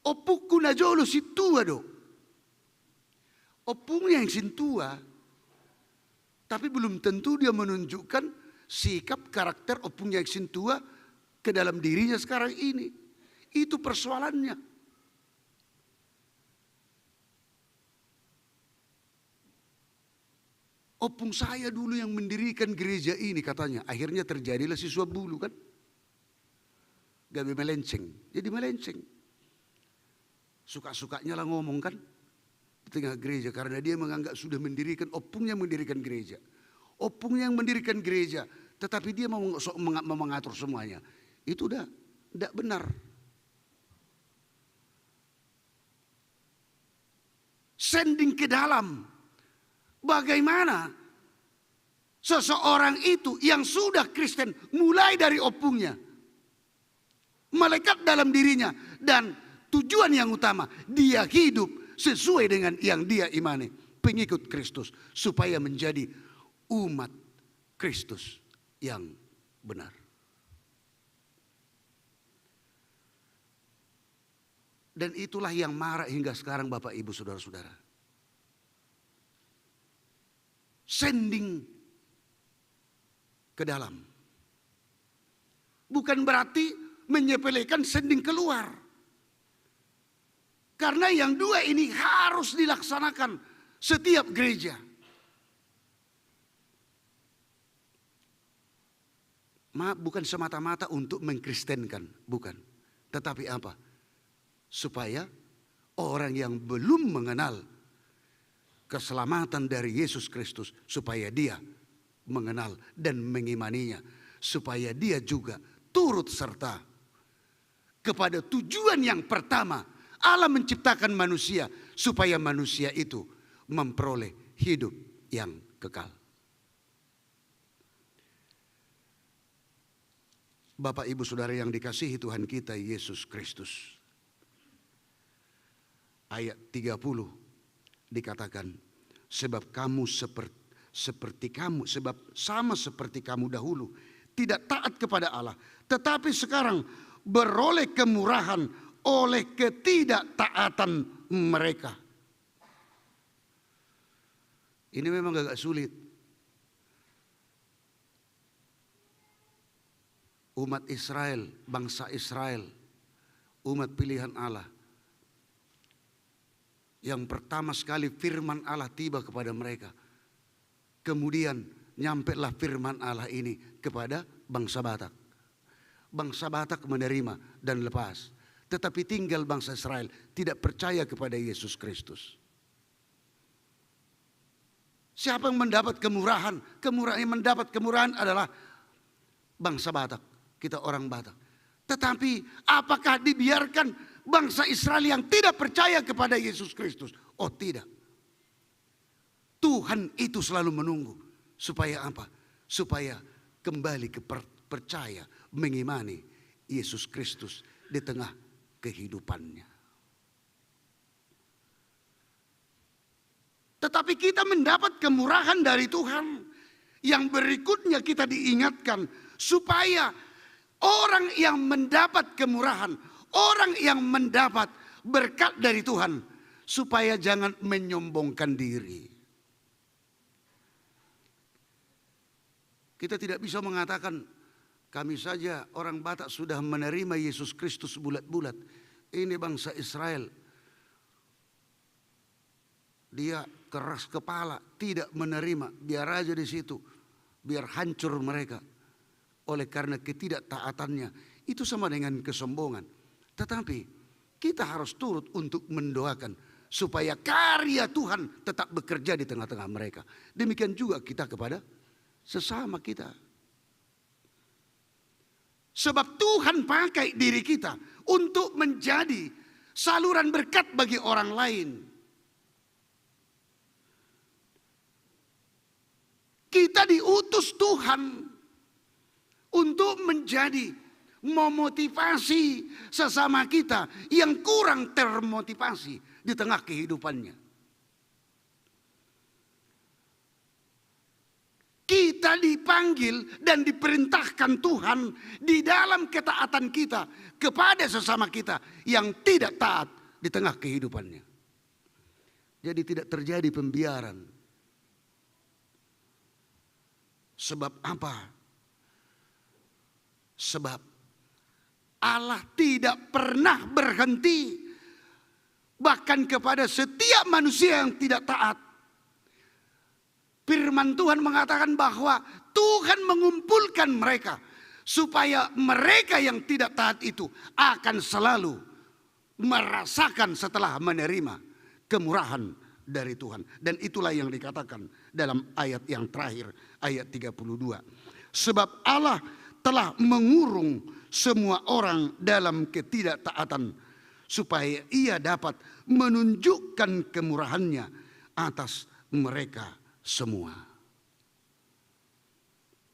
Opukku najolo sintua do. Opungnya yang sintua, tapi belum tentu dia menunjukkan sikap karakter opungnya yang sintua ke dalam dirinya sekarang ini. Itu persoalannya. Opung saya dulu yang mendirikan gereja ini katanya. Akhirnya terjadilah siswa bulu kan. Gabe melenceng. Jadi melenceng. Suka-sukanya lah ngomong kan. Di tengah gereja. Karena dia menganggap sudah mendirikan. Opungnya mendirikan gereja. Opungnya yang mendirikan gereja. Tetapi dia mau mengatur semuanya. Itu udah tidak benar. Sending ke dalam. Bagaimana seseorang itu yang sudah Kristen mulai dari opungnya melekat dalam dirinya, dan tujuan yang utama dia hidup sesuai dengan yang dia imani, pengikut Kristus, supaya menjadi umat Kristus yang benar. Dan itulah yang marak hingga sekarang Bapak Ibu Saudara-saudara. Sending ke dalam. Bukan berarti menyepelekan sending keluar. Karena yang dua ini harus dilaksanakan setiap gereja. Bukan semata-mata untuk mengkristenkan, bukan. Tetapi apa? Supaya orang yang belum mengenal keselamatan dari Yesus Kristus, supaya dia mengenal dan mengimaninya, supaya dia juga turut serta kepada tujuan yang pertama. Allah menciptakan manusia supaya manusia itu memperoleh hidup yang kekal. Bapak Ibu Saudara yang dikasihi Tuhan kita Yesus Kristus. Ayat 30 dikatakan, sebab kamu seperti kamu, sebab sama seperti kamu dahulu tidak taat kepada Allah, tetapi sekarang beroleh kemurahan oleh ketidaktaatan mereka. Ini memang agak sulit. Umat Israel, bangsa Israel, umat pilihan Allah, Yang pertama sekali firman Allah tiba kepada mereka. Kemudian nyampelah firman Allah ini kepada bangsa Batak. Bangsa Batak menerima dan lepas. Tetapi tinggal bangsa Israel tidak percaya kepada Yesus Kristus. Siapa yang mendapat kemurahan? Yang mendapat kemurahan adalah bangsa Batak. Kita orang Batak. Tetapi apakah dibiarkan bangsa Israel yang tidak percaya kepada Yesus Kristus? Oh tidak. Tuhan itu selalu menunggu. Supaya apa? Supaya kembali percaya, mengimani Yesus Kristus di tengah kehidupannya. Tetapi kita mendapat kemurahan dari Tuhan. Yang berikutnya kita diingatkan supaya orang yang mendapat kemurahan, orang yang mendapat berkat dari Tuhan, supaya jangan menyombongkan diri. Kita tidak bisa mengatakan kami saja orang Batak sudah menerima Yesus Kristus bulat-bulat. Ini bangsa Israel, dia keras kepala, tidak menerima, biar aja di situ, biar hancur mereka. Oleh karena ketidaktaatannya, itu sama dengan kesombongan. Tetapi kita harus turut untuk mendoakan supaya karya Tuhan tetap bekerja di tengah-tengah mereka. Demikian juga kita kepada sesama kita. Sebab Tuhan pakai diri kita untuk menjadi saluran berkat bagi orang lain. Kita diutus Tuhan untuk menjadi memotivasi sesama kita yang kurang termotivasi di tengah kehidupannya. Kita dipanggil dan diperintahkan Tuhan di dalam ketaatan kita kepada sesama kita yang tidak taat di tengah kehidupannya. Jadi tidak terjadi pembiaran. Sebab apa? Sebab Allah tidak pernah berhenti bahkan kepada setiap manusia yang tidak taat. Firman Tuhan mengatakan bahwa Tuhan mengumpulkan mereka supaya mereka yang tidak taat itu akan selalu merasakan setelah menerima kemurahan dari Tuhan. Dan itulah yang dikatakan dalam ayat yang terakhir, ayat 32. Sebab Allah telah mengurung semua orang dalam ketidaktaatan supaya ia dapat menunjukkan kemurahannya atas mereka semua.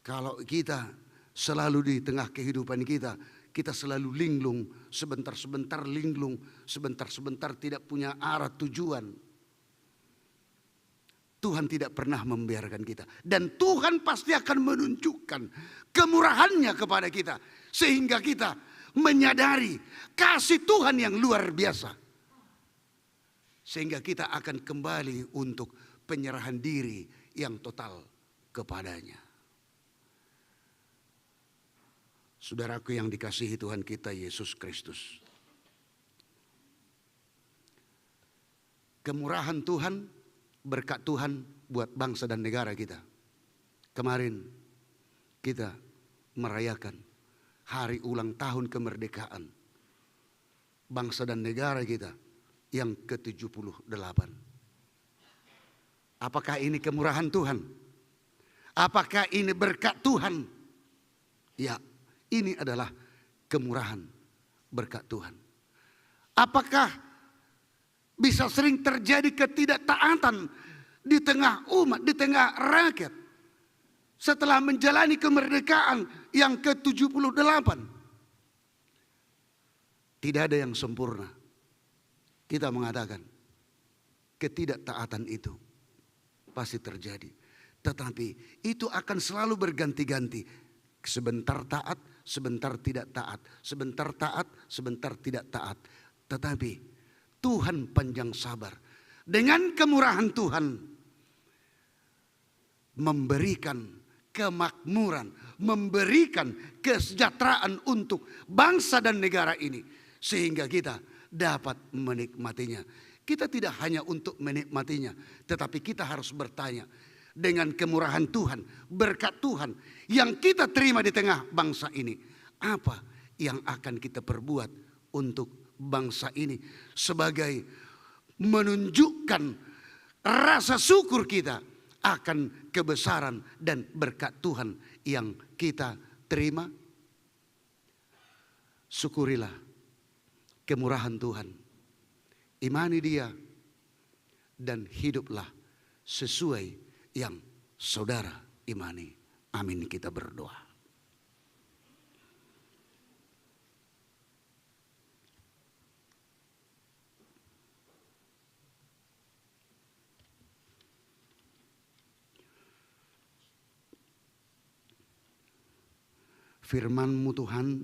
Kalau kita selalu di tengah kehidupan kita, kita selalu linglung, sebentar-sebentar linglung, sebentar-sebentar tidak punya arah tujuan. Tuhan tidak pernah membiarkan kita. Dan Tuhan pasti akan menunjukkan kemurahannya kepada kita. Sehingga kita menyadari kasih Tuhan yang luar biasa. Sehingga kita akan kembali untuk penyerahan diri yang total kepadanya. Saudaraku yang dikasihi Tuhan kita Yesus Kristus. Kemurahan Tuhan, berkat Tuhan buat bangsa dan negara kita. Kemarin kita merayakan hari ulang tahun kemerdekaan bangsa dan negara kita yang ke-78. Apakah ini kemurahan Tuhan? Apakah ini berkat Tuhan? Ya, ini adalah kemurahan berkat Tuhan. Apakah bisa sering terjadi ketidaktaatan di tengah umat, di tengah rakyat setelah menjalani kemerdekaan yang ke-78? Tidak ada yang sempurna. Kita mengatakan ketidaktaatan itu pasti terjadi. Tetapi itu akan selalu berganti-ganti. Sebentar taat, sebentar tidak taat. Sebentar taat, sebentar tidak taat. Tetapi Tuhan panjang sabar. Dengan kemurahan Tuhan memberikan kemakmuran, memberikan kesejahteraan untuk bangsa dan negara ini. Sehingga kita dapat menikmatinya. kita tidak hanya untuk menikmatinya, tetapi kita harus bertanya dengan kemurahan Tuhan, berkat Tuhan yang kita terima di tengah bangsa ini. Apa yang akan kita perbuat untuk bangsa ini sebagai menunjukkan rasa syukur kita akan kebesaran dan berkat Tuhan yang kita terima? Syukurilah kemurahan Tuhan, imani Dia, dan hiduplah sesuai yang saudara imani. Amin, kita berdoa. Firman-Mu Tuhan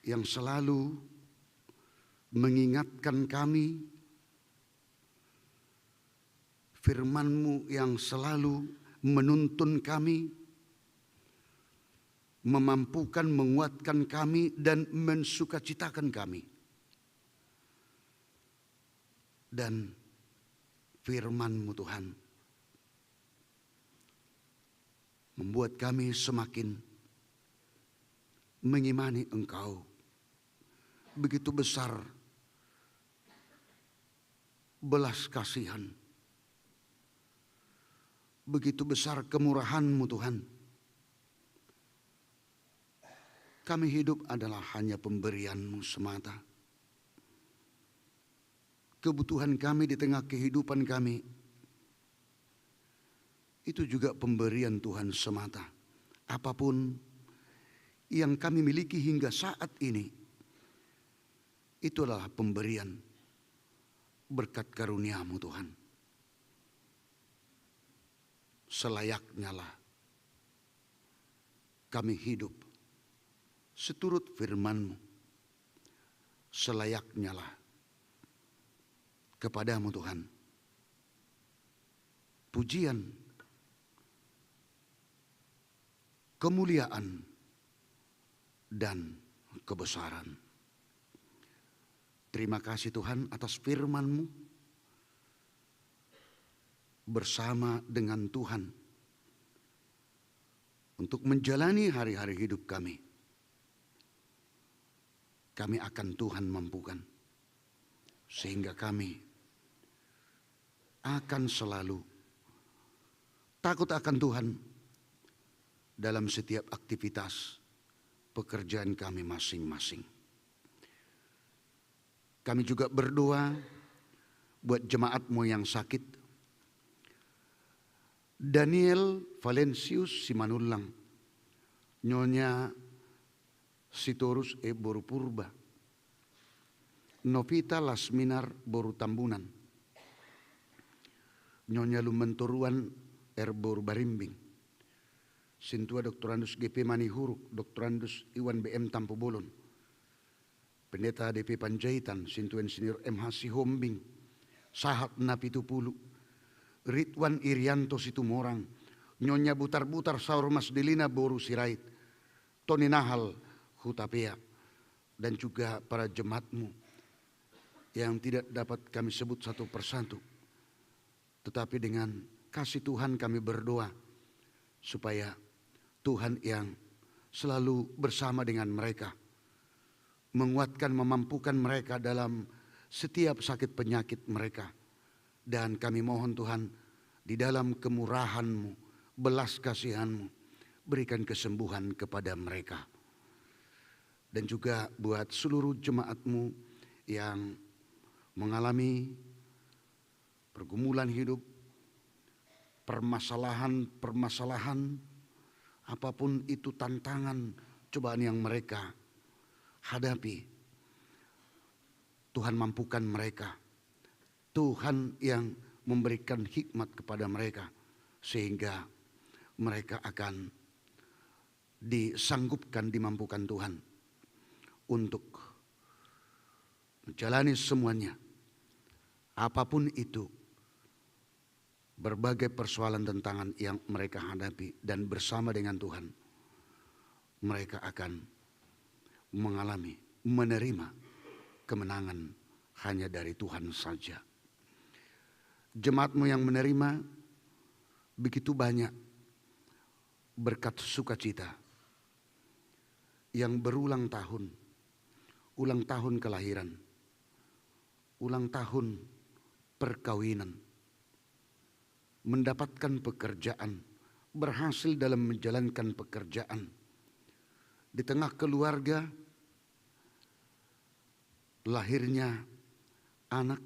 yang selalu mengingatkan kami, firman-Mu yang selalu menuntun kami, memampukan, menguatkan kami, dan mensukacitakan kami. Dan firman-Mu Tuhan membuat kami semakin mengimani Engkau. Begitu besar belas kasihan, begitu besar kemurahan-Mu Tuhan. Kami hidup adalah hanya pemberian-Mu semata. Kebutuhan kami di tengah kehidupan kami itu juga pemberian Tuhan semata. Apapun yang kami miliki hingga saat ini, itu adalah pemberian berkat karunia-Mu Tuhan. Selayaknya lah kami hidup seturut firman-Mu. Selayaknya lah kepada-Mu Tuhan pujian, kemuliaan, dan kebesaran. Terima kasih Tuhan atas firman-Mu. Bersama dengan Tuhan untuk menjalani hari-hari hidup kami. Kami akan Tuhan mampukan. Sehingga kami akan selalu takut akan Tuhan dalam setiap aktivitas pekerjaan kami masing-masing. Kami juga berdoa buat jemaat-Mu yang sakit. Daniel Valencius Simanulang, Nyonya Sitorus Boru Purba, Novita Lasminar Boru Tambunan, Nyonya Lumenturuan Boru Barimbing, Sintua Doktorandus GP Manihuruk, Doktorandus Iwan BM Tampu Bolon, Pendeta DP Panjaitan, Sintua Insinyur MH Sihombing, Sahat Napitupulu, Ridwan Irianto Situmorang, Nyonya Butar-Butar Saur Mas Delina Boru Sirait, Tony Nahal Hutapea, dan juga para jemaat-Mu yang tidak dapat kami sebut satu persatu. Tetapi dengan kasih Tuhan kami berdoa supaya Tuhan yang selalu bersama dengan mereka, menguatkan, memampukan mereka dalam setiap sakit penyakit mereka. Dan kami mohon Tuhan, di dalam kemurahan-Mu, belas kasihan-Mu, berikan kesembuhan kepada mereka. Dan juga buat seluruh jemaat-Mu yang mengalami pergumulan hidup, permasalahan-permasalahan, apapun itu tantangan, cobaan yang mereka hadapi. Tuhan mampukan mereka. Tuhan yang memberikan hikmat kepada mereka sehingga mereka akan disanggupkan, dimampukan Tuhan untuk menjalani semuanya. Apapun itu, berbagai persoalan tantangan yang mereka hadapi, dan bersama dengan Tuhan mereka akan mengalami, menerima kemenangan hanya dari Tuhan saja. Jemaat-Mu yang menerima begitu banyak berkat sukacita yang berulang tahun kelahiran, ulang tahun perkawinan, mendapatkan pekerjaan, berhasil dalam menjalankan pekerjaan. Di tengah keluarga, lahirnya anak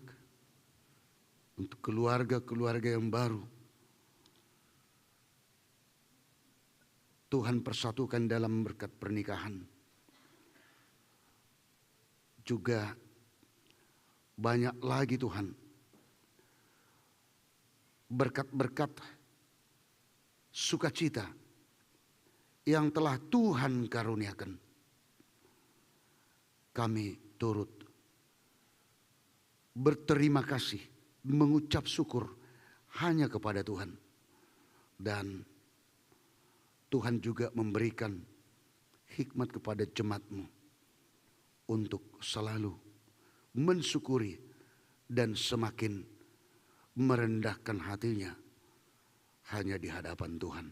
untuk keluarga-keluarga yang baru. Tuhan persatukan dalam berkat pernikahan. Juga banyak lagi Tuhan berkat-berkat sukacita yang telah Tuhan karuniakan. Kami turut berterima kasih, mengucap syukur hanya kepada Tuhan. Dan Tuhan juga memberikan hikmat kepada jemaat-Mu untuk selalu mensyukuri dan semakin merendahkan hatinya hanya di hadapan Tuhan.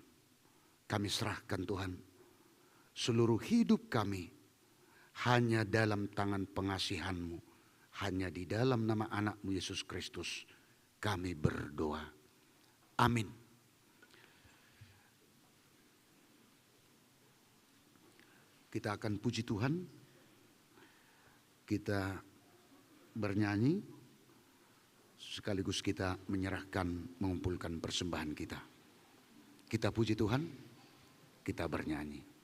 Kami serahkan Tuhan seluruh hidup kami hanya dalam tangan pengasihan-Mu. Hanya di dalam nama anak-Mu Yesus Kristus kami berdoa. Amin. Kita akan puji Tuhan. Kita bernyanyi sekaligus kita menyerahkan, mengumpulkan persembahan kita. Kita puji Tuhan, kita bernyanyi.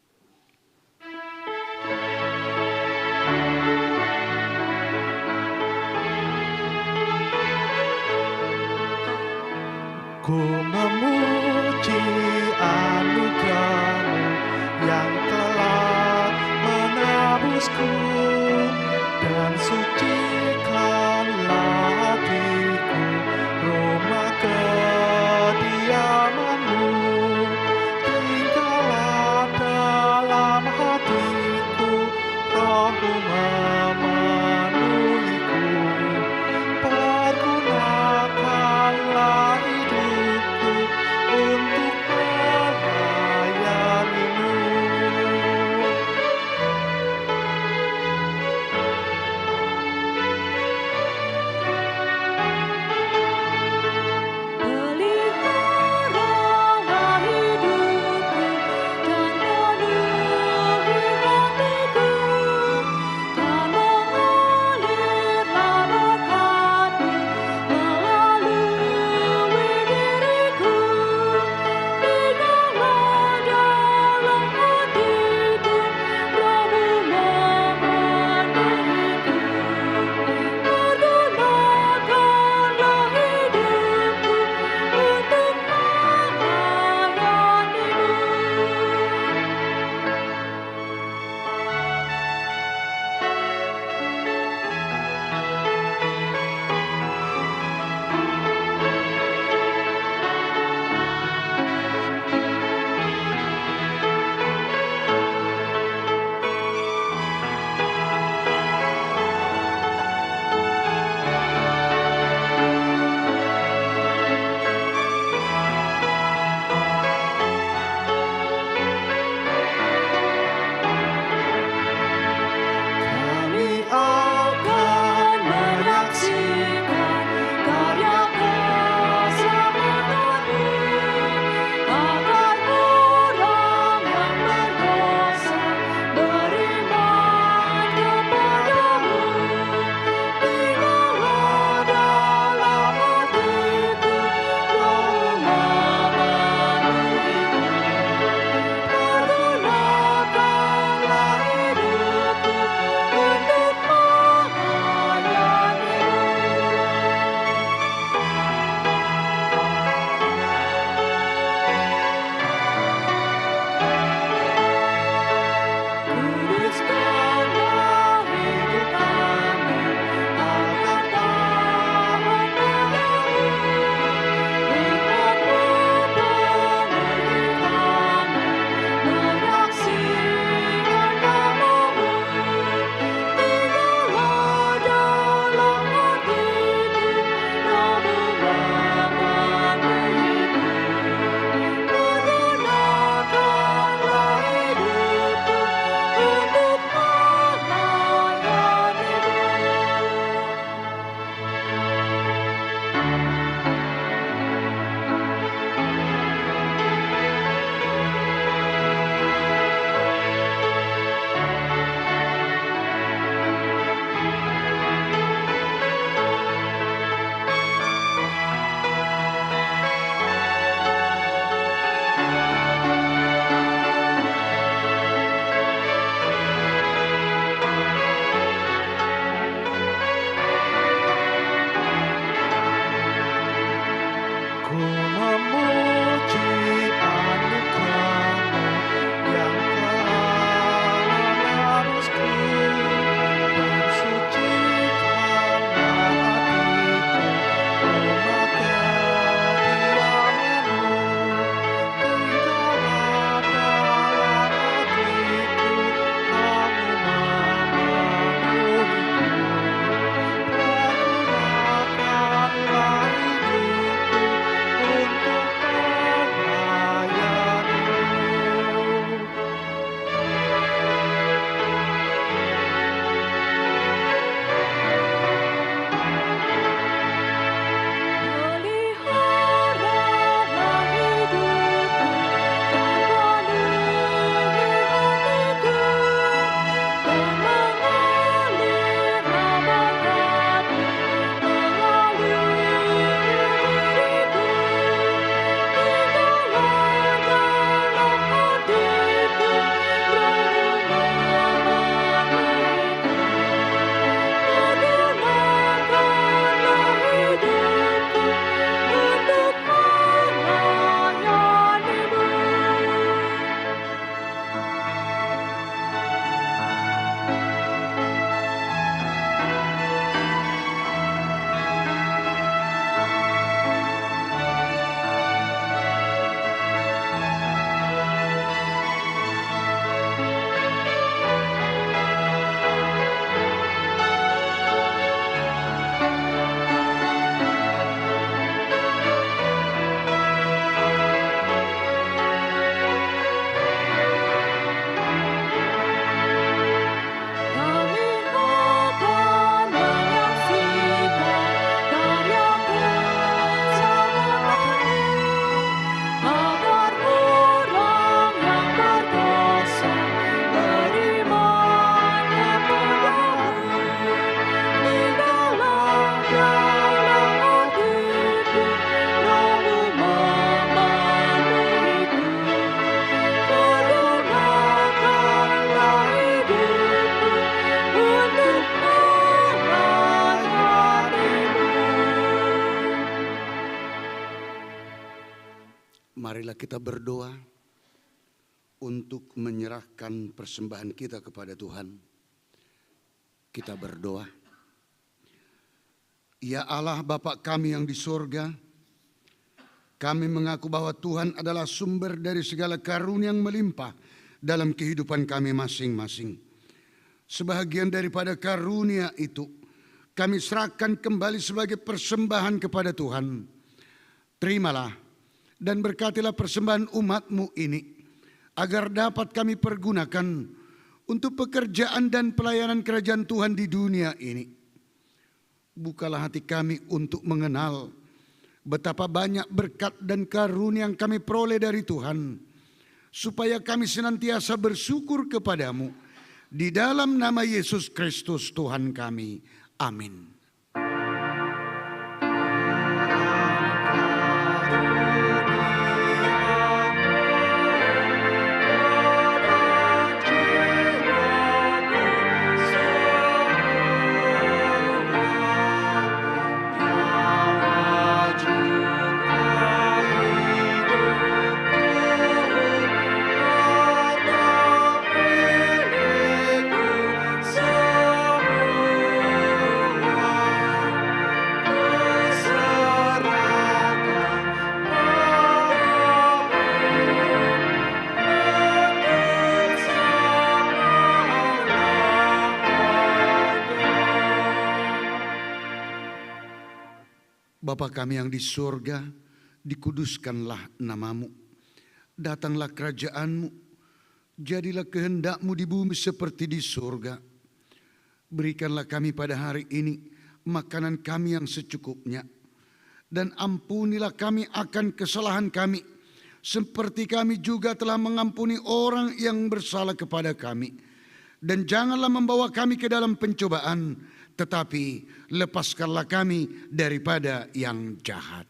Ku memuji anugerah-Mu yang telah menebusku, dan sucikanlah hatiku rumah kediaman-Mu. Tinggallah dalam hatiku, Roh-Mu memenuhiku. Pergunakanlah hidupku kita berdoa untuk menyerahkan persembahan kita kepada Tuhan. Kita berdoa. Ya Allah Bapa kami yang di surga, kami mengaku bahwa Tuhan adalah sumber dari segala karunia yang melimpah dalam kehidupan kami masing-masing. Sebahagian daripada karunia itu kami serahkan kembali sebagai persembahan kepada Tuhan. Terimalah dan berkatilah persembahan umat-Mu ini, agar dapat kami pergunakan untuk pekerjaan dan pelayanan kerajaan Tuhan di dunia ini. Bukalah hati kami untuk mengenal betapa banyak berkat dan karunia yang kami peroleh dari Tuhan, supaya kami senantiasa bersyukur kepadamu. Di dalam nama Yesus Kristus Tuhan kami. Amin. Bapa kami yang di surga, dikuduskanlah namamu. Datanglah kerajaanmu, jadilah kehendak-Mu di bumi seperti di surga. Berikanlah kami pada hari ini makanan kami yang secukupnya. Dan ampunilah kami akan kesalahan kami, seperti kami juga telah mengampuni orang yang bersalah kepada kami. Dan janganlah membawa kami ke dalam pencobaan, tetapi lepaskanlah kami daripada yang jahat.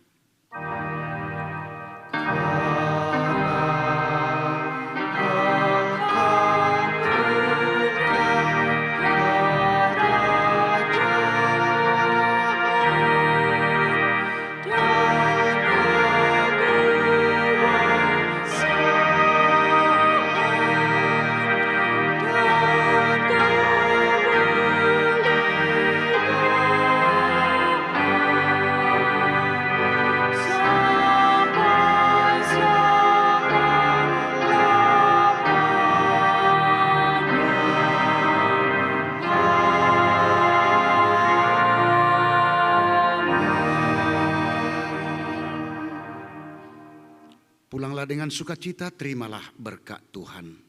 Pulanglah dengan sukacita, terimalah berkat Tuhan.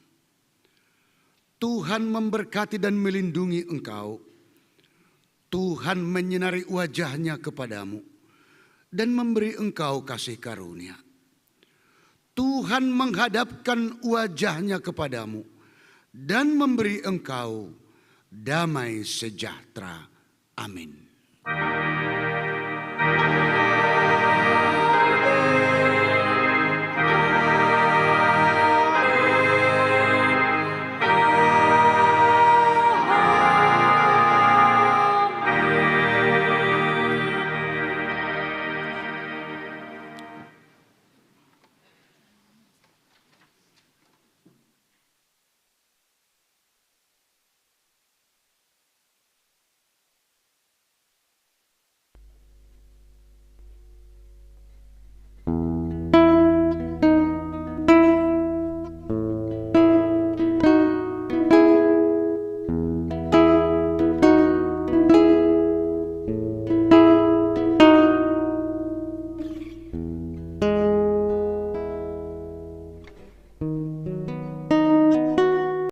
Tuhan memberkati dan melindungi engkau. Tuhan menyinari wajah-Nya kepadamu dan memberi engkau kasih karunia. Tuhan menghadapkan wajah-Nya kepadamu dan memberi engkau damai sejahtera. Amin.